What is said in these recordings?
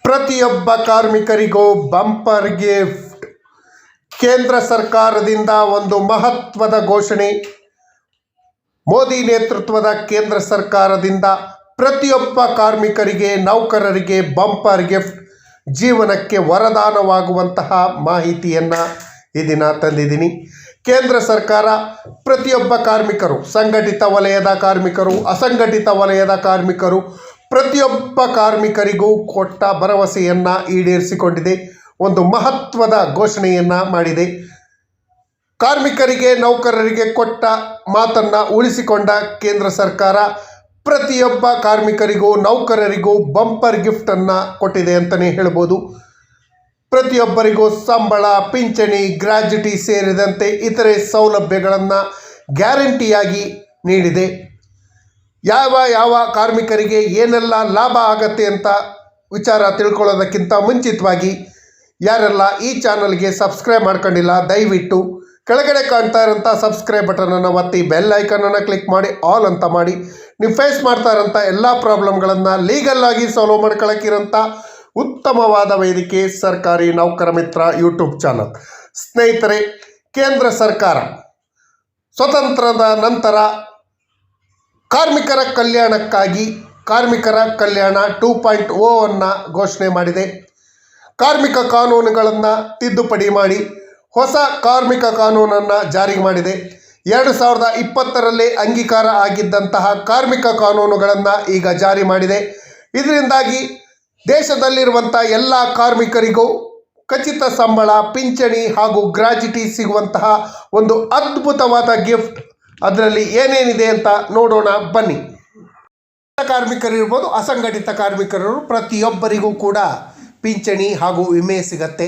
ಪ್ರತಿಯೊಬ್ಬ ಕಾರ್ಮಿಕರಿಗೂ bumper gift. ಕೇಂದ್ರ ಸರ್ಕಾರದಿಂದ ಒಂದು ಮಹತ್ವದ ಘೋಷಣೆ. ಮೋದಿ ನೇತೃತ್ವದ ಕೇಂದ್ರ ಸರ್ಕಾರದಿಂದ ಪ್ರತಿಯೊಬ್ಬ ಕಾರ್ಮಿಕರಿಗೆ, ನೌಕರರಿಗೆ ಬಂಪರ್ ಗಿಫ್ಟ್, ಜೀವನಕ್ಕೆ ವರದಾನವಾಗುವಂತಹ ಮಾಹಿತಿಯನ್ನು ಈ ದಿನ ತಂದಿದ್ದೀನಿ. ಕೇಂದ್ರ ಸರ್ಕಾರ ಪ್ರತಿಯೊಬ್ಬ ಕಾರ್ಮಿಕರು, ಸಂಘಟಿತ ವಲಯದ ಕಾರ್ಮಿಕರು, ಅಸಂಘಟಿತ ವಲಯದ ಕಾರ್ಮಿಕರು, ಪ್ರತಿಯೊಬ್ಬ ಕಾರ್ಮಿಕರಿಗೂ ಕೊಟ್ಟ ಭರವಸೆಯನ್ನು ಈಡೇರಿಸಿಕೊಂಡಿದೆ. ಒಂದು ಮಹತ್ವದ ಘೋಷಣೆಯನ್ನು ಮಾಡಿದೆ. ಕಾರ್ಮಿಕರಿಗೆ, ನೌಕರರಿಗೆ ಕೊಟ್ಟ ಮಾತನ್ನು ಉಳಿಸಿಕೊಂಡ ಕೇಂದ್ರ ಸರ್ಕಾರ ಪ್ರತಿಯೊಬ್ಬ ಕಾರ್ಮಿಕರಿಗೂ, ನೌಕರರಿಗೂ ಬಂಪರ್ ಗಿಫ್ಟನ್ನು ಕೊಟ್ಟಿದೆ ಅಂತಲೇ ಹೇಳ್ಬೋದು. ಪ್ರತಿಯೊಬ್ಬರಿಗೂ ಸಂಬಳ, ಪಿಂಚಣಿ, ಗ್ರ್ಯಾಜ್ಯುಟಿ ಸೇರಿದಂತೆ ಇತರೆ ಸೌಲಭ್ಯಗಳನ್ನು ಗ್ಯಾರಂಟಿಯಾಗಿ ನೀಡಿದೆ. ಯಾವ ಕಾರ್ಮಿಕರಿಗೆ ಏನೆಲ್ಲ ಲಾಭ ಆಗತ್ತೆ ಅಂತ ವಿಚಾರ ತಿಳ್ಕೊಳ್ಳೋದಕ್ಕಿಂತ ಮುಂಚಿತವಾಗಿ ಯಾರೆಲ್ಲ ಈ ಚಾನಲ್ಗೆ ಸಬ್ಸ್ಕ್ರೈಬ್ ಮಾಡ್ಕೊಂಡಿಲ್ಲ, ದಯವಿಟ್ಟು ಕೆಳಗಡೆ ಕಾಣ್ತಾ ಇರೋಂಥ ಸಬ್ಸ್ಕ್ರೈಬ್ ಬಟನನ್ನು ಒತ್ತಿ, ಬೆಲ್ ಐಕನನ್ನು ಕ್ಲಿಕ್ ಮಾಡಿ ಆಲ್ ಅಂತ ಮಾಡಿ. ನೀವು ಫೇಸ್ ಮಾಡ್ತಾ ಇರೋಂಥ ಎಲ್ಲ ಪ್ರಾಬ್ಲಮ್ಗಳನ್ನು ಲೀಗಲ್ಲಾಗಿ ಸಾಲ್ವ್ ಮಾಡ್ಕೊಳ್ಳೋಕ್ಕಿರೋಂಥ ಉತ್ತಮವಾದ ವೇದಿಕೆ ಸರ್ಕಾರಿ ನೌಕರ ಮಿತ್ರ ಯೂಟ್ಯೂಬ್ ಚಾನಲ್. ಸ್ನೇಹಿತರೆ, ಕೇಂದ್ರ ಸರ್ಕಾರ ಸ್ವತಂತ್ರದ ನಂತರ ಕಾರ್ಮಿಕರ ಕಲ್ಯಾಣಕ್ಕಾಗಿ ಕಾರ್ಮಿಕರ ಕಲ್ಯಾಣ 2.0 ಅನ್ನು ಘೋಷಣೆ ಮಾಡಿದೆ. ಕಾರ್ಮಿಕ ಕಾನೂನುಗಳನ್ನು ತಿದ್ದುಪಡಿ ಮಾಡಿ ಹೊಸ ಕಾರ್ಮಿಕ ಕಾನೂನನ್ನು ಜಾರಿಗೆ ಮಾಡಿದೆ. 2020ರಲ್ಲಿ ಅಂಗೀಕಾರ ಆಗಿದ್ದಂತಹ ಕಾರ್ಮಿಕ ಕಾನೂನುಗಳನ್ನು ಈಗ ಜಾರಿ ಮಾಡಿದೆ. ಇದರಿಂದಾಗಿ ದೇಶದಲ್ಲಿರುವಂಥ ಎಲ್ಲ ಕಾರ್ಮಿಕರಿಗೂ ಖಚಿತ ಸಂಬಳ, ಪಿಂಚಣಿ ಹಾಗೂ ಗ್ರ್ಯಾಜ್ಯುಟಿ ಸಿಗುವಂತಹ ಒಂದು ಅದ್ಭುತವಾದ ಗಿಫ್ಟ್. ಅದರಲ್ಲಿ ಏನೇನಿದೆ ಅಂತ ನೋಡೋಣ ಬನ್ನಿ. ಕಾರ್ಮಿಕರಿರ್ಬೋದು, ಅಸಂಘಟಿತ ಕಾರ್ಮಿಕರು ಪ್ರತಿಯೊಬ್ಬರಿಗೂ ಕೂಡ ಪಿಂಚಣಿ ಹಾಗೂ ವಿಮೆ ಸಿಗತ್ತೆ.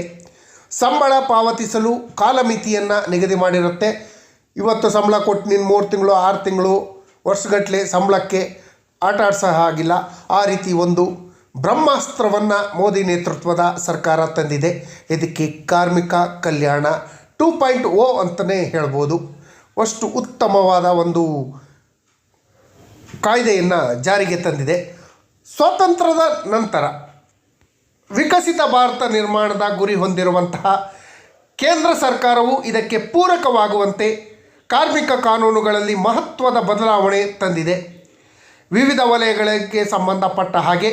ಸಂಬಳ ಪಾವತಿಸಲು ಕಾಲಮಿತಿಯನ್ನು ನಿಗದಿ ಮಾಡಿರುತ್ತೆ. ಇವತ್ತು ಸಂಬಳ ಕೊಟ್ಟು ನೀನು 3 ತಿಂಗಳು, 6 ತಿಂಗಳು, ವರ್ಷಗಟ್ಟಲೆ ಸಂಬಳಕ್ಕೆ ಆಟ ಆಡಿಸೋ ಹಾಗಿಲ್ಲ. ಆ ರೀತಿ ಒಂದು ಬ್ರಹ್ಮಾಸ್ತ್ರವನ್ನು ಮೋದಿ ನೇತೃತ್ವದ ಸರ್ಕಾರ ತಂದಿದೆ. ಇದಕ್ಕೆ ಕಾರ್ಮಿಕ ಕಲ್ಯಾಣ 2.0 ಅಂತಲೇ ಹೇಳ್ಬೋದು. ಅಷ್ಟು ಉತ್ತಮವಾದ ಒಂದು ಕಾಯ್ದೆಯನ್ನು ಜಾರಿಗೆ ತಂದಿದೆ. ಸ್ವಾತಂತ್ರ್ಯದ ನಂತರ ವಿಕಸಿತ ಭಾರತ ನಿರ್ಮಾಣದ ಗುರಿ ಹೊಂದಿರುವಂತಹ ಕೇಂದ್ರ ಸರ್ಕಾರವು ಇದಕ್ಕೆ ಪೂರಕವಾಗುವಂತೆ ಕಾರ್ಮಿಕ ಕಾನೂನುಗಳಲ್ಲಿ ಮಹತ್ವದ ಬದಲಾವಣೆ ತಂದಿದೆ. ವಿವಿಧ ವಲಯಗಳಿಗೆ ಸಂಬಂಧಪಟ್ಟ ಹಾಗೆ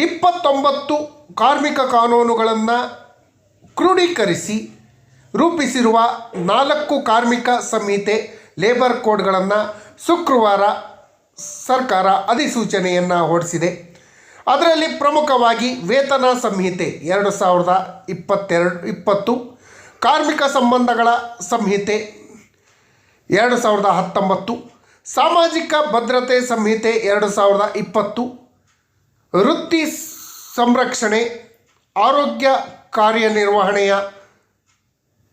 29 ಕಾರ್ಮಿಕ ಕಾನೂನುಗಳನ್ನು ಕ್ರೋಢೀಕರಿಸಿ ರೂಪಿಸಿರುವ 4 ಕಾರ್ಮಿಕ ಸಂಹಿತೆ ಲೇಬರ್ ಕೋಡ್ಗಳನ್ನು ಶುಕ್ರವಾರ ಸರ್ಕಾರ ಅಧಿಸೂಚನೆಯನ್ನು ಹೊರಡಿಸಿದೆ. ಅದರಲ್ಲಿ ಪ್ರಮುಖವಾಗಿ ವೇತನ ಸಂಹಿತೆ 2020, ಕಾರ್ಮಿಕ ಸಂಬಂಧಗಳ ಸಂಹಿತೆ 2019, ಸಾಮಾಜಿಕ ಭದ್ರತೆ ಸಂಹಿತೆ 2020, ವೃತ್ತಿ ಸಂರಕ್ಷಣೆ, ಆರೋಗ್ಯ ಕಾರ್ಯನಿರ್ವಹಣೆಯ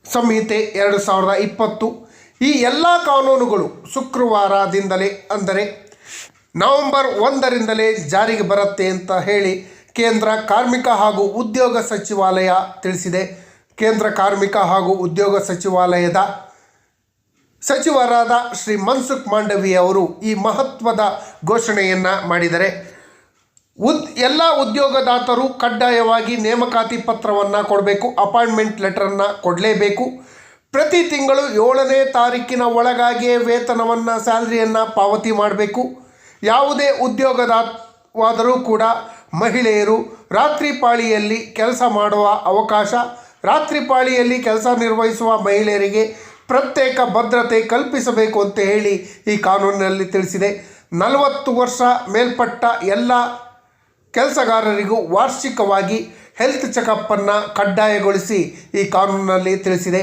ಸಂಹಿತೆ 2020. ಈ ಎಲ್ಲ ಕಾನೂನುಗಳು ಶುಕ್ರವಾರದಿಂದಲೇ, ಅಂದರೆ ನವೆಂಬರ್ 1ರಿಂದಲೇ ಜಾರಿಗೆ ಬರುತ್ತೆ ಅಂತ ಹೇಳಿ ಕೇಂದ್ರ ಕಾರ್ಮಿಕ ಹಾಗೂ ಉದ್ಯೋಗ ಸಚಿವಾಲಯ ತಿಳಿಸಿದೆ. ಕೇಂದ್ರ ಕಾರ್ಮಿಕ ಹಾಗೂ ಉದ್ಯೋಗ ಸಚಿವಾಲಯದ ಸಚಿವರಾದ ಶ್ರೀ ಮನ್ಸುಖ್ ಮಾಂಡವಿಯ ಅವರು ಈ ಮಹತ್ವದ ಘೋಷಣೆಯನ್ನು ಮಾಡಿದ್ದಾರೆ. ಎಲ್ಲ ಉದ್ಯೋಗದಾತರು ಕಡ್ಡಾಯವಾಗಿ ನೇಮಕಾತಿ ಪತ್ರವನ್ನು ಕೊಡಬೇಕು, ಅಪಾಯಿಂಟ್ಮೆಂಟ್ ಲೆಟರನ್ನು ಕೊಡಲೇಬೇಕು. ಪ್ರತಿ ತಿಂಗಳು 7ನೇ ತಾರೀಕಿನ ಒಳಗಾಗಿಯೇ ವೇತನವನ್ನು, ಸ್ಯಾಲ್ರಿಯನ್ನು ಪಾವತಿ ಮಾಡಬೇಕು. ಯಾವುದೇ ಉದ್ಯೋಗದಾತವಾದರೂ ಕೂಡ ಮಹಿಳೆಯರು ರಾತ್ರಿ ಪಾಳಿಯಲ್ಲಿ ಕೆಲಸ ಮಾಡುವ ಅವಕಾಶ, ರಾತ್ರಿ ಪಾಳಿಯಲ್ಲಿ ಕೆಲಸ ನಿರ್ವಹಿಸುವ ಮಹಿಳೆಯರಿಗೆ ಪ್ರತ್ಯೇಕ ಭದ್ರತೆ ಕಲ್ಪಿಸಬೇಕು ಅಂತ ಹೇಳಿ ಈ ಕಾನೂನಿನಲ್ಲಿ ತಿಳಿಸಿದೆ. 40 ವರ್ಷ ಮೇಲ್ಪಟ್ಟ ಎಲ್ಲ ಕೆಲಸಗಾರರಿಗೂ ವಾರ್ಷಿಕವಾಗಿ ಹೆಲ್ತ್ ಚೆಕಪ್ಪನ್ನು ಕಡ್ಡಾಯಗೊಳಿಸಿ ಈ ಕಾನೂನಿನಲ್ಲಿ ತಿಳಿಸಿದೆ.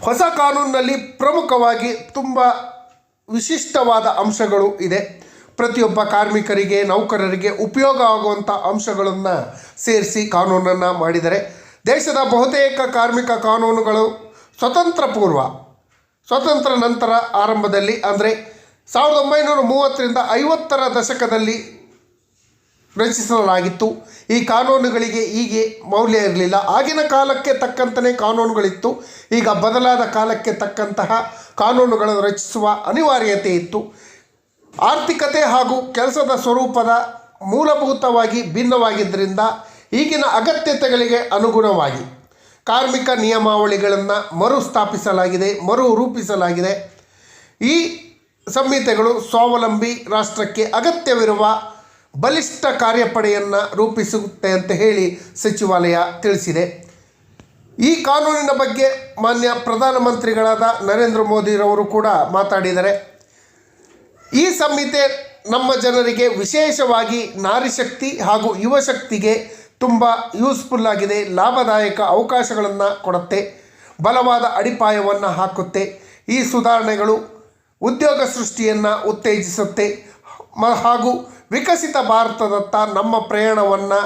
ಹೊಸ ಕಾನೂನಿನಲ್ಲಿ ಪ್ರಮುಖವಾಗಿ ತುಂಬ ವಿಶಿಷ್ಟವಾದ ಅಂಶಗಳು ಇದೆ. ಪ್ರತಿಯೊಬ್ಬ ಕಾರ್ಮಿಕರಿಗೆ, ನೌಕರರಿಗೆ ಉಪಯೋಗ ಆಗುವಂಥ ಅಂಶಗಳನ್ನು ಸೇರಿಸಿ ಕಾನೂನನ್ನು ಮಾಡಿದರೆ ದೇಶದ ಬಹುತೇಕ ಕಾರ್ಮಿಕ ಕಾನೂನುಗಳು ಸ್ವತಂತ್ರ ನಂತರ ಆರಂಭದಲ್ಲಿ, ಅಂದರೆ 1930ರಿಂದ 50ರ ದಶಕದಲ್ಲಿ ರಚಿಸಲಾಗಿತ್ತು. ಈ ಕಾನೂನುಗಳಿಗೆ ಹೀಗೆ ಮೌಲ್ಯ ಇರಲಿಲ್ಲ. ಆಗಿನ ಕಾಲಕ್ಕೆ ತಕ್ಕಂತೆಯೇ ಕಾನೂನುಗಳಿತ್ತು. ಈಗ ಬದಲಾದ ಕಾಲಕ್ಕೆ ತಕ್ಕಂತಹ ಕಾನೂನುಗಳನ್ನು ರಚಿಸುವ ಅನಿವಾರ್ಯತೆ ಇತ್ತು. ಆರ್ಥಿಕತೆ ಹಾಗೂ ಕೆಲಸದ ಸ್ವರೂಪದ ಮೂಲಭೂತವಾಗಿ ಭಿನ್ನವಾಗಿದ್ದರಿಂದ ಈಗಿನ ಅಗತ್ಯತೆಗಳಿಗೆ ಅನುಗುಣವಾಗಿ ಕಾರ್ಮಿಕ ನಿಯಮಾವಳಿಗಳನ್ನು ಮರುರೂಪಿಸಲಾಗಿದೆ. ಈ ಸಂಹಿತೆಗಳು ಸ್ವಾವಲಂಬಿ ರಾಷ್ಟ್ರಕ್ಕೆ ಅಗತ್ಯವಿರುವ ಬಲಿಷ್ಠ ಕಾರ್ಯಪಡೆಯನ್ನು ರೂಪಿಸುತ್ತೆ ಅಂತ ಹೇಳಿ ಸಚಿವಾಲಯ ತಿಳಿಸಿದೆ. ಈ ಕಾನೂನಿನ ಬಗ್ಗೆ ಮಾನ್ಯ ಪ್ರಧಾನಮಂತ್ರಿಗಳಾದ ನರೇಂದ್ರ ಮೋದಿರವರು ಕೂಡ ಮಾತಾಡಿದ್ದಾರೆ. ಈ ಸಂಹಿತೆ ನಮ್ಮ ಜನರಿಗೆ, ವಿಶೇಷವಾಗಿ ನಾರಿಶಕ್ತಿ ಹಾಗೂ ಯುವಶಕ್ತಿಗೆ ತುಂಬ ಯೂಸ್ಫುಲ್ ಆಗಿದೆ, ಲಾಭದಾಯಕ ಅವಕಾಶಗಳನ್ನು ಕೊಡುತ್ತೆ, ಬಲವಾದ ಅಡಿಪಾಯವನ್ನು ಹಾಕುತ್ತೆ. ಈ ಸುಧಾರಣೆಗಳು ಉದ್ಯೋಗ ಸೃಷ್ಟಿಯನ್ನು ಉತ್ತೇಜಿಸುತ್ತೆ ಹಾಗೂ ವಿಕಸಿತ ಭಾರತದತ್ತ ನಮ್ಮ ಪ್ರಯಾಣವನ್ನು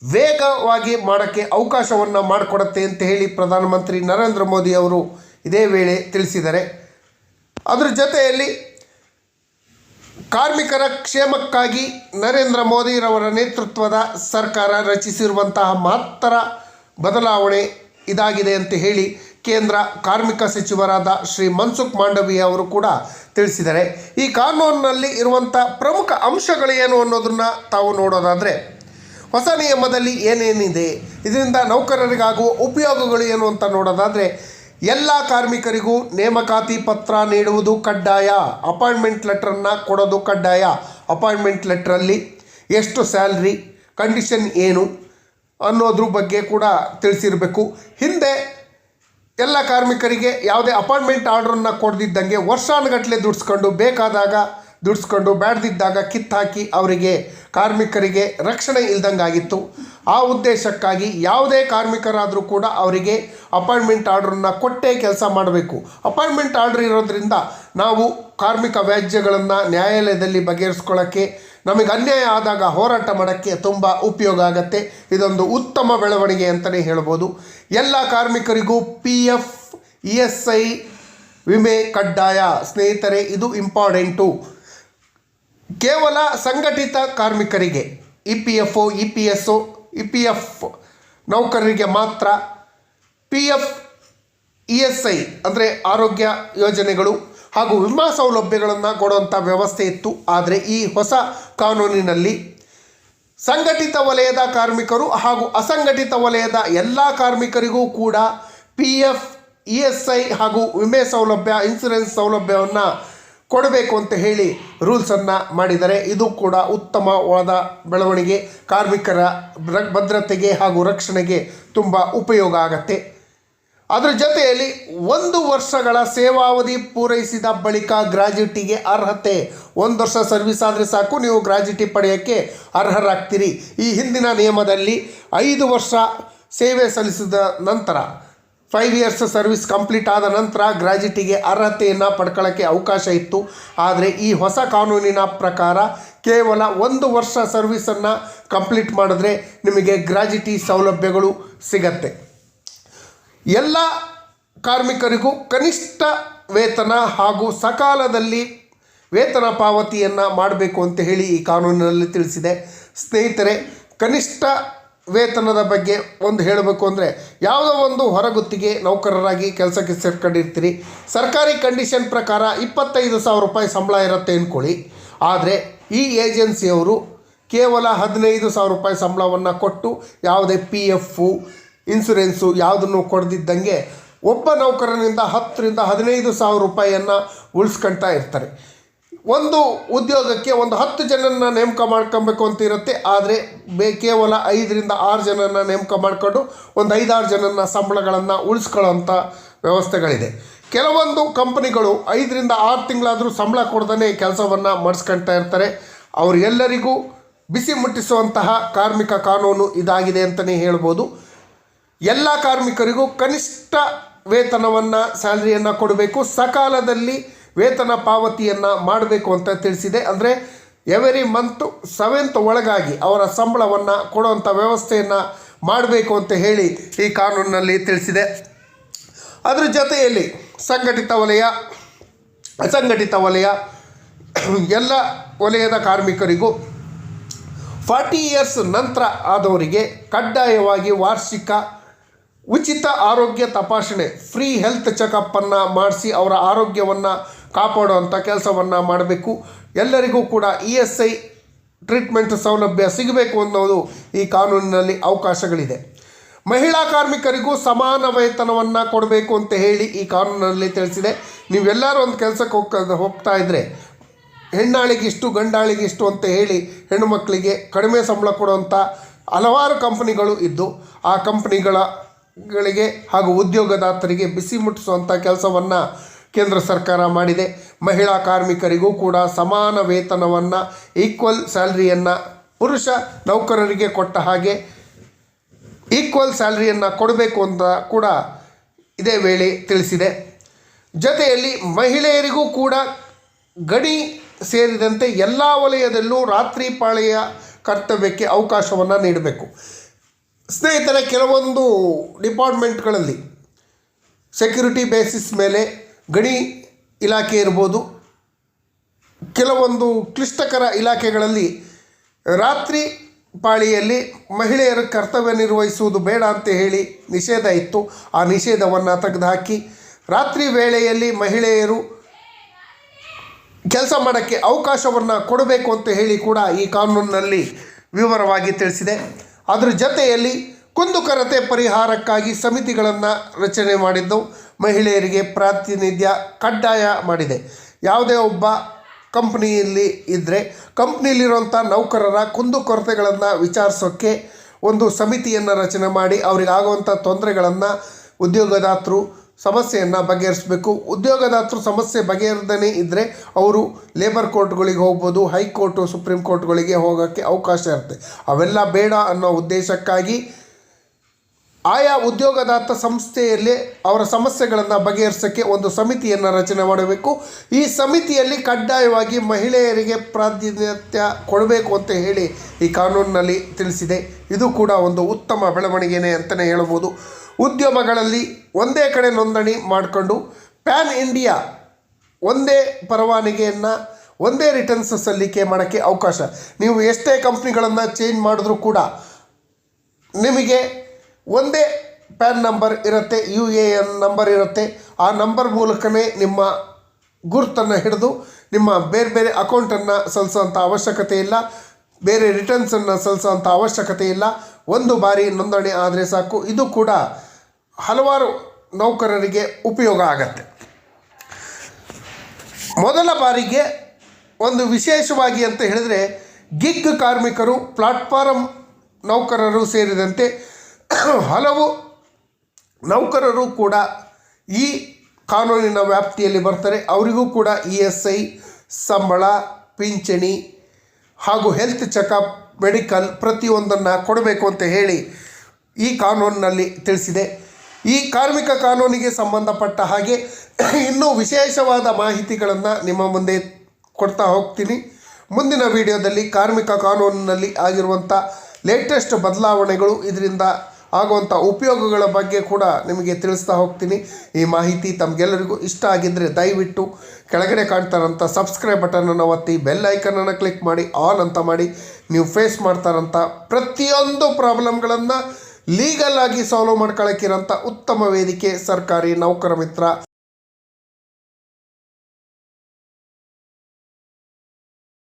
ವೇಗವಾಗಿ ಮಾಡೋಕ್ಕೆ ಅವಕಾಶವನ್ನು ಮಾಡಿಕೊಡುತ್ತೆ ಅಂತ ಹೇಳಿ ಪ್ರಧಾನಮಂತ್ರಿ ನರೇಂದ್ರ ಮೋದಿ ಅವರು ಇದೇ ವೇಳೆ ತಿಳಿಸಿದ್ದಾರೆ. ಅದರ ಜೊತೆಯಲ್ಲಿ ಕಾರ್ಮಿಕರ ಕ್ಷೇಮಕ್ಕಾಗಿ ನರೇಂದ್ರ ಮೋದಿರವರ ನೇತೃತ್ವದ ಸರ್ಕಾರ ರಚಿಸಿರುವಂತಹ ಮಹತ್ತರ ಬದಲಾವಣೆ ಇದಾಗಿದೆ ಅಂತ ಹೇಳಿ ಕೇಂದ್ರ ಕಾರ್ಮಿಕ ಸಚಿವರಾದ ಶ್ರೀ ಮನ್ಸುಖ್ ಮಾಂಡವೀಯ ಅವರು ಕೂಡ ತಿಳಿಸಿದ್ದಾರೆ. ಈ ಕಾನೂನಿನಲ್ಲಿ ಇರುವಂಥ ಪ್ರಮುಖ ಅಂಶಗಳು ಏನು ಅನ್ನೋದನ್ನು ತಾವು ನೋಡೋದಾದರೆ, ಹೊಸ ನಿಯಮದಲ್ಲಿ ಏನೇನಿದೆ, ಇದರಿಂದ ನೌಕರರಿಗಾಗುವ ಉಪಯೋಗಗಳು ಏನು ಅಂತ ನೋಡೋದಾದರೆ, ಎಲ್ಲ ಕಾರ್ಮಿಕರಿಗೂ ನೇಮಕಾತಿ ಪತ್ರ ನೀಡುವುದು ಕಡ್ಡಾಯ, ಅಪಾಯಿಂಟ್ಮೆಂಟ್ ಲೆಟ್ರನ್ನು ಕೊಡೋದು ಕಡ್ಡಾಯ. ಅಪಾಯಿಂಟ್ಮೆಂಟ್ ಲೆಟ್ರಲ್ಲಿ ಎಷ್ಟು ಸ್ಯಾಲ್ರಿ, ಕಂಡೀಷನ್ ಏನು ಅನ್ನೋದ್ರ ಬಗ್ಗೆ ಕೂಡ ತಿಳಿಸಿರಬೇಕು. ಹಿಂದೆ ಎಲ್ಲ ಕಾರ್ಮಿಕರಿಗೆ ಯಾವುದೇ ಅಪಾಯಿಂಟ್ಮೆಂಟ್ ಆರ್ಡ್ರನ್ನು ಕೊಡದಿದ್ದಂಗೆ ವರ್ಷಾನುಗಟ್ಟಲೆ ಬೇಕಾದಾಗ ದುಡಿಸ್ಕೊಂಡು ಬ್ಯಾಡ್ದಿದ್ದಾಗ ಕಿತ್ತಾಕಿ ಅವರಿಗೆ ಕಾರ್ಮಿಕರಿಗೆ ರಕ್ಷಣೆ ಇಲ್ದಂಗಾಗಿತ್ತು. ಆ ಉದ್ದೇಶಕ್ಕಾಗಿ ಯಾವುದೇ ಕಾರ್ಮಿಕರಾದರೂ ಕೂಡ ಅವರಿಗೆ ಅಪಾಯಿಂಟ್ಮೆಂಟ್ ಆರ್ಡ್ರನ್ನು ಕೊಟ್ಟೇ ಕೆಲಸ ಮಾಡಬೇಕು. ಅಪಾಯಿಂಟ್ಮೆಂಟ್ ಆರ್ಡ್ರ್ ಇರೋದ್ರಿಂದ ನಾವು ಕಾರ್ಮಿಕ ವ್ಯಾಜ್ಯಗಳನ್ನು ನ್ಯಾಯಾಲಯದಲ್ಲಿ ಬಗೆಹರಿಸ್ಕೊಳ್ಳೋಕ್ಕೆ, ನಮಗೆ ಅನ್ಯಾಯ ಆದಾಗ ಹೋರಾಟ ಮಾಡೋಕ್ಕೆ ತುಂಬ ಉಪಯೋಗ ಆಗುತ್ತೆ. ಇದೊಂದು ಉತ್ತಮ ಬೆಳವಣಿಗೆ ಅಂತಲೇ ಹೇಳ್ಬೋದು. ಎಲ್ಲ ಕಾರ್ಮಿಕರಿಗೂ PF ESI ವಿಮೆ ಕಡ್ಡಾಯ. ಸ್ನೇಹಿತರೆ, ಇದು ಇಂಪಾರ್ಟೆಂಟು. ಕೇವಲ ಸಂಘಟಿತ ಕಾರ್ಮಿಕರಿಗೆ EPF EPF ನೌಕರರಿಗೆ ಮಾತ್ರ PF ESI ಅಂದರೆ ಆರೋಗ್ಯ ಯೋಜನೆಗಳು ಹಾಗೂ ವಿಮಾ ಸೌಲಭ್ಯಗಳನ್ನು ಕೊಡುವಂಥ ವ್ಯವಸ್ಥೆ ಇತ್ತು. ಆದರೆ ಈ ಹೊಸ ಕಾನೂನಿನಲ್ಲಿ ಸಂಘಟಿತ ವಲಯದ ಕಾರ್ಮಿಕರು ಹಾಗೂ ಅಸಂಘಟಿತ ವಲಯದ ಎಲ್ಲ ಕಾರ್ಮಿಕರಿಗೂ ಕೂಡ PF ESI ಹಾಗೂ ವಿಮೆ ಸೌಲಭ್ಯ, ಇನ್ಸೂರೆನ್ಸ್ ಸೌಲಭ್ಯವನ್ನು ಕೊಡಬೇಕು ಅಂತ ಹೇಳಿ ರೂಲ್ಸನ್ನು ಮಾಡಿದ್ದಾರೆ. ಇದು ಕೂಡ ಉತ್ತಮವಾದ ಬೆಳವಣಿಗೆ, ಕಾರ್ಮಿಕರ ಭದ್ರತೆಗೆ ಹಾಗೂ ರಕ್ಷಣೆಗೆ ತುಂಬ ಉಪಯೋಗ ಆಗತ್ತೆ. ಅದರ ಜೊತೆಯಲ್ಲಿ 1 ವರ್ಷಗಳ ಸೇವಾವಧಿ ಪೂರೈಸಿದ ಬಳಿಕ ಗ್ರ್ಯಾಜುಯಿಟಿಗೆ ಅರ್ಹತೆ. 1 ವರ್ಷ ಸರ್ವಿಸ್ ಆದರೆ ಸಾಕು, ನೀವು ಗ್ರ್ಯಾಜುಯಿಟಿ ಪಡೆಯೋಕ್ಕೆ ಅರ್ಹರಾಗ್ತೀರಿ. ಈ ಹಿಂದಿನ ನಿಯಮದಲ್ಲಿ 5 ವರ್ಷ ಸೇವೆ ಸಲ್ಲಿಸಿದ ನಂತರ 5 ಇಯರ್ಸ್ ಸರ್ವಿಸ್ ಕಂಪ್ಲೀಟ್ ಆದ ನಂತರ ಗ್ರ್ಯಾಜುಯಿಟಿಗೆ ಅರ್ಹತೆಯನ್ನು ಪಡ್ಕೊಳ್ಳೋಕ್ಕೆ ಅವಕಾಶ ಇತ್ತು. ಆದರೆ ಈ ಹೊಸ ಕಾನೂನಿನ ಪ್ರಕಾರ ಕೇವಲ 1 ವರ್ಷ ಸರ್ವಿಸನ್ನು ಕಂಪ್ಲೀಟ್ ಮಾಡಿದ್ರೆ ನಿಮಗೆ ಗ್ರ್ಯಾಜುಯಿಟಿ ಸೌಲಭ್ಯಗಳು ಸಿಗತ್ತೆ. ಎಲ್ಲ ಕಾರ್ಮಿಕರಿಗೂ ಕನಿಷ್ಠ ವೇತನ ಹಾಗೂ ಸಕಾಲದಲ್ಲಿ ವೇತನ ಪಾವತಿಯನ್ನು ಮಾಡಬೇಕು ಅಂತ ಹೇಳಿ ಈ ಕಾನೂನಿನಲ್ಲಿ ತಿಳಿಸಿದೆ. ಸ್ನೇಹಿತರೆ, ಕನಿಷ್ಠ ವೇತನದ ಬಗ್ಗೆ ಒಂದು ಹೇಳಬೇಕು ಅಂದರೆ, ಯಾವುದೋ ಒಂದು ಹೊರಗುತ್ತಿಗೆ ನೌಕರರಾಗಿ ಕೆಲಸಕ್ಕೆ ಸೇರ್ಕೊಂಡಿರ್ತೀರಿ, ಸರ್ಕಾರಿ ಕಂಡೀಷನ್ ಪ್ರಕಾರ 25,000 ರೂಪಾಯಿ ಸಂಬಳ ಇರುತ್ತೆ ಅಂದ್ಕೊಳ್ಳಿ. ಆದರೆ ಈ ಏಜೆನ್ಸಿಯವರು ಕೇವಲ 15,000 ರೂಪಾಯಿ ಸಂಬಳವನ್ನು ಕೊಟ್ಟು ಯಾವುದೇ PF ಇನ್ಸೂರೆನ್ಸು ಯಾವುದನ್ನು ಕೊಡದಿದ್ದಂಗೆ ಒಬ್ಬ ನೌಕರನಿಂದ 10,000 ರಿಂದ 15,000 ರೂಪಾಯಿಯನ್ನು ಉಳಿಸ್ಕೊಳ್ತಾ ಇರ್ತಾರೆ. ಒಂದು ಉದ್ಯೋಗಕ್ಕೆ ಒಂದು 10 ಜನನ ನೇಮಕ ಮಾಡ್ಕೊಬೇಕು ಅಂತ ಇರುತ್ತೆ. ಆದರೆ ಕೇವಲ 5 ರಿಂದ 6 ಜನನ ನೇಮಕ ಮಾಡಿಕೊಂಡು ಒಂದು 5-6 ಜನನ ಸಂಬಳಗಳನ್ನು ಉಳಿಸ್ಕೊಳ್ಳೋಂಥ ವ್ಯವಸ್ಥೆಗಳಿದೆ. ಕೆಲವೊಂದು ಕಂಪನಿಗಳು 5 ರಿಂದ 6 ತಿಂಗಳಾದರೂ ಸಂಬಳ ಕೊಡ್ದೇ ಕೆಲಸವನ್ನು ಮಾಡಿಸ್ಕೊಳ್ತಾ ಇರ್ತಾರೆ. ಅವರೆಲ್ಲರಿಗೂ ಬಿಸಿ ಮುಟ್ಟಿಸುವಂತಹ ಕಾರ್ಮಿಕ ಕಾನೂನು ಇದಾಗಿದೆ ಅಂತಲೇ ಹೇಳ್ಬೋದು. ಎಲ್ಲ ಕಾರ್ಮಿಕರಿಗೂ ಕನಿಷ್ಠ ವೇತನವನ್ನು, ಸ್ಯಾಲ್ರಿಯನ್ನು ಕೊಡಬೇಕು, ಸಕಾಲದಲ್ಲಿ ವೇತನ ಪಾವತಿಯನ್ನು ಮಾಡಬೇಕು ಅಂತ ತಿಳಿಸಿದೆ. ಅಂದರೆ ಎವರಿ ಮಂತ್ 7th ಒಳಗಾಗಿ ಅವರ ಸಂಬಳವನ್ನು ಕೊಡುವಂಥ ವ್ಯವಸ್ಥೆಯನ್ನು ಮಾಡಬೇಕು ಅಂತ ಹೇಳಿ ಈ ಕಾನೂನಿನಲ್ಲಿ ತಿಳಿಸಿದೆ. ಅದರ ಜೊತೆಯಲ್ಲಿ ಸಂಘಟಿತ ವಲಯ, ಅಸಂಘಟಿತ ವಲಯ, ಎಲ್ಲ ವಲಯದ ಕಾರ್ಮಿಕರಿಗೂ 40 ಇಯರ್ಸ್ ನಂತರ ಆದವರಿಗೆ ಕಡ್ಡಾಯವಾಗಿ ವಾರ್ಷಿಕ ಉಚಿತ ಆರೋಗ್ಯ ತಪಾಸಣೆ, ಫ್ರೀ ಹೆಲ್ತ್ ಚೆಕಪ್ಪನ್ನು ಮಾಡಿಸಿ ಅವರ ಆರೋಗ್ಯವನ್ನು ಕಾಪಾಡುವಂಥ ಕೆಲಸವನ್ನು ಮಾಡಬೇಕು. ಎಲ್ಲರಿಗೂ ಕೂಡ ESI ಟ್ರೀಟ್ಮೆಂಟ್ ಸೌಲಭ್ಯ ಸಿಗಬೇಕು ಅನ್ನೋದು ಈ ಕಾನೂನಿನಲ್ಲಿ ಅವಕಾಶಗಳಿದೆ. ಮಹಿಳಾ ಕಾರ್ಮಿಕರಿಗೂ ಸಮಾನ ವೇತನವನ್ನು ಕೊಡಬೇಕು ಅಂತ ಹೇಳಿ ಈ ಕಾನೂನಿನಲ್ಲಿ ತಿಳಿಸಿದೆ. ನೀವೆಲ್ಲರೂ ಒಂದು ಕೆಲಸಕ್ಕೆ ಹೋಗ್ತಾ ಇದ್ದರೆ ಹೆಣ್ಣಾಳಿಗಿಷ್ಟು ಗಂಡಾಳಿಗಿಷ್ಟು ಅಂತ ಹೇಳಿ ಹೆಣ್ಣು ಮಕ್ಕಳಿಗೆ ಕಡಿಮೆ ಸಂಬಳ ಕೊಡುವಂಥ ಹಲವಾರು ಕಂಪನಿಗಳು ಇದ್ದು ಆ ಕಂಪನಿಗಳಿಗೆ ಹಾಗೂ ಉದ್ಯೋಗದಾತರಿಗೆ ಬಿಸಿ ಮುಟ್ಟಿಸುವಂಥ ಕೆಲಸವನ್ನು ಕೇಂದ್ರ ಸರ್ಕಾರ ಮಾಡಿದೆ. ಮಹಿಳಾ ಕಾರ್ಮಿಕರಿಗೂ ಕೂಡ ಸಮಾನ ವೇತನವನ್ನು ಈಕ್ವಲ್ ಸ್ಯಾಲ್ರಿಯನ್ನು ಪುರುಷ ನೌಕರರಿಗೆ ಕೊಟ್ಟ ಹಾಗೆ ಈಕ್ವಲ್ ಸ್ಯಾಲ್ರಿಯನ್ನು ಕೊಡಬೇಕು ಅಂತ ಕೂಡ ಇದೇ ವೇಳೆ ತಿಳಿಸಿದೆ. ಜೊತೆಯಲ್ಲಿ ಮಹಿಳೆಯರಿಗೂ ಕೂಡ ಗಣಿ ಸೇರಿದಂತೆ ಎಲ್ಲ ವಲಯದಲ್ಲೂ ರಾತ್ರಿ ಪಾಳಿಯ ಕರ್ತವ್ಯಕ್ಕೆ ಅವಕಾಶವನ್ನು ನೀಡಬೇಕು. ಸ್ನೇಹಿತರೆ, ಕೆಲವೊಂದು ಡಿಪಾರ್ಟ್ಮೆಂಟ್ಗಳಲ್ಲಿ ಸೆಕ್ಯೂರಿಟಿ ಬೇಸಿಸ್ ಮೇಲೆ ಗಣಿ ಇಲಾಖೆ ಇರ್ಬೋದು, ಕೆಲವೊಂದು ಕ್ಲಿಷ್ಟಕರ ಇಲಾಖೆಗಳಲ್ಲಿ ರಾತ್ರಿ ಪಾಳಿಯಲ್ಲಿ ಮಹಿಳೆಯರು ಕರ್ತವ್ಯ ನಿರ್ವಹಿಸುವುದು ಬೇಡ ಅಂತ ಹೇಳಿ ನಿಷೇಧ ಇತ್ತು. ಆ ನಿಷೇಧವನ್ನು ತೆಗೆದುಹಾಕಿ ರಾತ್ರಿ ವೇಳೆಯಲ್ಲಿ ಮಹಿಳೆಯರು ಕೆಲಸ ಮಾಡೋಕ್ಕೆ ಅವಕಾಶವನ್ನು ಕೊಡಬೇಕು ಅಂತ ಹೇಳಿ ಕೂಡ ಈ ಕಾನೂನಿನಲ್ಲಿ ವಿವರವಾಗಿ ತಿಳಿಸಿದೆ. ಅದರ ಜೊತೆಯಲ್ಲಿ ಕುಂದುಕೊರತೆ ಪರಿಹಾರಕ್ಕಾಗಿ ಸಮಿತಿಗಳನ್ನು ರಚನೆ ಮಾಡಿದ್ದು, ಮಹಿಳೆಯರಿಗೆ ಪ್ರಾತಿನಿಧ್ಯ ಕಡ್ಡಾಯ ಮಾಡಿದೆ. ಯಾವುದೇ ಒಬ್ಬ ಕಂಪ್ನಿಯಲ್ಲಿ ಇದ್ದರೆ ಕಂಪ್ನಿಯಲ್ಲಿರುವಂಥ ನೌಕರರ ಕುಂದುಕೊರತೆಗಳನ್ನು ವಿಚಾರಿಸೋಕ್ಕೆ ಒಂದು ಸಮಿತಿಯನ್ನು ರಚನೆ ಮಾಡಿ ಅವರಿಗಾಗುವಂಥ ತೊಂದರೆಗಳನ್ನು ಉದ್ಯೋಗದಾತರು ಸಮಸ್ಯೆಯನ್ನು ಬಗೆಹರಿಸಬೇಕು. ಉದ್ಯೋಗದಾತರು ಸಮಸ್ಯೆ ಬಗೆಹರಿಸದೇ ಇದ್ದರೆ ಅವರು ಲೇಬರ್ ಕೋರ್ಟ್ಗಳಿಗೆ ಹೋಗ್ಬೋದು, ಹೈಕೋರ್ಟು ಸುಪ್ರೀಂ ಕೋರ್ಟ್ಗಳಿಗೆ ಹೋಗೋಕ್ಕೆ ಅವಕಾಶ ಇರುತ್ತೆ. ಅವೆಲ್ಲ ಬೇಡ ಅನ್ನೋ ಉದ್ದೇಶಕ್ಕಾಗಿ ಆಯಾ ಉದ್ಯೋಗದಾತ ಸಂಸ್ಥೆಯಲ್ಲಿ ಅವರ ಸಮಸ್ಯೆಗಳನ್ನು ಬಗೆಹರಿಸೋಕ್ಕೆ ಒಂದು ಸಮಿತಿಯನ್ನು ರಚನೆ ಮಾಡಬೇಕು. ಈ ಸಮಿತಿಯಲ್ಲಿ ಕಡ್ಡಾಯವಾಗಿ ಮಹಿಳೆಯರಿಗೆ ಪ್ರಾತಿನಿಧ್ಯ ಕೊಡಬೇಕು ಅಂತ ಹೇಳಿ ಈ ಕಾನೂನಿನಲ್ಲಿ ತಿಳಿಸಿದೆ. ಇದು ಕೂಡ ಒಂದು ಉತ್ತಮ ಬೆಳವಣಿಗೆನೇ ಅಂತಲೇ ಹೇಳ್ಬೋದು. ಉದ್ಯಮಗಳಲ್ಲಿ ಒಂದೇ ಕಡೆ ನೋಂದಣಿ ಮಾಡಿಕೊಂಡು ಪ್ಯಾನ್ ಇಂಡಿಯಾ ಒಂದೇ ಪರವಾನಗಿಯನ್ನು ಒಂದೇ ರಿಟರ್ನ್ಸ್ ಸಲ್ಲಿಕೆ ಮಾಡೋಕ್ಕೆ ಅವಕಾಶ. ನೀವು ಎಷ್ಟೇ ಕಂಪ್ನಿಗಳನ್ನು ಚೇಂಜ್ ಮಾಡಿದ್ರೂ ಕೂಡ ನಿಮಗೆ ಒಂದೇ ಪ್ಯಾನ್ ನಂಬರ್ ಇರುತ್ತೆ, UAN ನಂಬರ್ ಇರುತ್ತೆ. ಆ ನಂಬರ್ ಮೂಲಕವೇ ನಿಮ್ಮ ಗುರುತನ್ನು ಹಿಡಿದು ನಿಮ್ಮ ಬೇರೆ ಬೇರೆ ಅಕೌಂಟನ್ನು ಸಲ್ಲಿಸೋಂಥ ಅವಶ್ಯಕತೆ ಇಲ್ಲ, ಬೇರೆ ರಿಟರ್ನ್ಸನ್ನು ಸಲ್ಲಿಸೋಂಥ ಅವಶ್ಯಕತೆ ಇಲ್ಲ. ಒಂದು ಬಾರಿ ನೋಂದಣಿ ಆದರೆ ಸಾಕು. ಇದು ಕೂಡ ಹಲವಾರು ನೌಕರರಿಗೆ ಉಪಯೋಗ ಆಗತ್ತೆ. ಮೊದಲ ಬಾರಿಗೆ ಒಂದು ವಿಶೇಷವಾಗಿ ಅಂತ ಹೇಳಿದರೆ ಗಿಗ್ ಕಾರ್ಮಿಕರು, ಪ್ಲಾಟ್ಫಾರಮ್ ನೌಕರರು ಸೇರಿದಂತೆ ಹಲವು ನೌಕರರು ಕೂಡ ಈ ಕಾನೂನಿನ ವ್ಯಾಪ್ತಿಯಲ್ಲಿ ಬರ್ತಾರೆ. ಅವರಿಗೂ ಕೂಡ ESI, ಸಂಬಳ, ಪಿಂಚಣಿ ಹಾಗೂ ಹೆಲ್ತ್ ಚೆಕಪ್, ಮೆಡಿಕಲ್ ಪ್ರತಿಯೊಂದನ್ನು ಕೊಡಬೇಕು ಅಂತ ಹೇಳಿ ಈ ಕಾನೂನಿನಲ್ಲಿ ತಿಳಿಸಿದೆ. ಈ ಕಾರ್ಮಿಕ ಕಾನೂನಿಗೆ ಸಂಬಂಧಪಟ್ಟ ಹಾಗೆ ಇನ್ನೂ ವಿಶೇಷವಾದ ಮಾಹಿತಿಗಳನ್ನು ನಿಮ್ಮ ಮುಂದೆ ಕೊಡ್ತಾ ಹೋಗ್ತೀನಿ. ಮುಂದಿನ ವಿಡಿಯೋದಲ್ಲಿ ಕಾರ್ಮಿಕ ಕಾನೂನಿನಲ್ಲಿ ಆಗಿರುವಂಥ ಲೇಟೆಸ್ಟ್ ಬದಲಾವಣೆಗಳು, ಇದರಿಂದ ಆಗುವಂಥ ಉಪಯೋಗಗಳ ಬಗ್ಗೆ ಕೂಡ ನಿಮಗೆ ತಿಳಿಸ್ತಾ ಹೋಗ್ತೀನಿ. ಈ ಮಾಹಿತಿ ತಮಗೆಲ್ಲರಿಗೂ ಇಷ್ಟ ಆಗಿದ್ದರೆ ದಯವಿಟ್ಟು ಕೆಳಗಡೆ ಕಾಣ್ತಾರಂಥ ಸಬ್ಸ್ಕ್ರೈಬ್ ಬಟನನ್ನು ಒತ್ತಿ, ಬೆಲ್ ಐಕನನ್ನು ಕ್ಲಿಕ್ ಮಾಡಿ, ಆಲ್ ಅಂತ ಮಾಡಿ. ನೀವು ಫೇಸ್ ಮಾಡ್ತಾರಂಥ ಪ್ರತಿಯೊಂದು ಪ್ರಾಬ್ಲಮ್ಗಳನ್ನು ಲೀಗಲ್ ಆಗಿ ಸಾಲ್ವ್ ಮಾಡ್ಕೊಳ್ಳೋಕ್ಕಿರೋಂಥ ಉತ್ತಮ ವೇದಿಕೆ ಸರ್ಕಾರಿ ನೌಕರ ಮಿತ್ರ.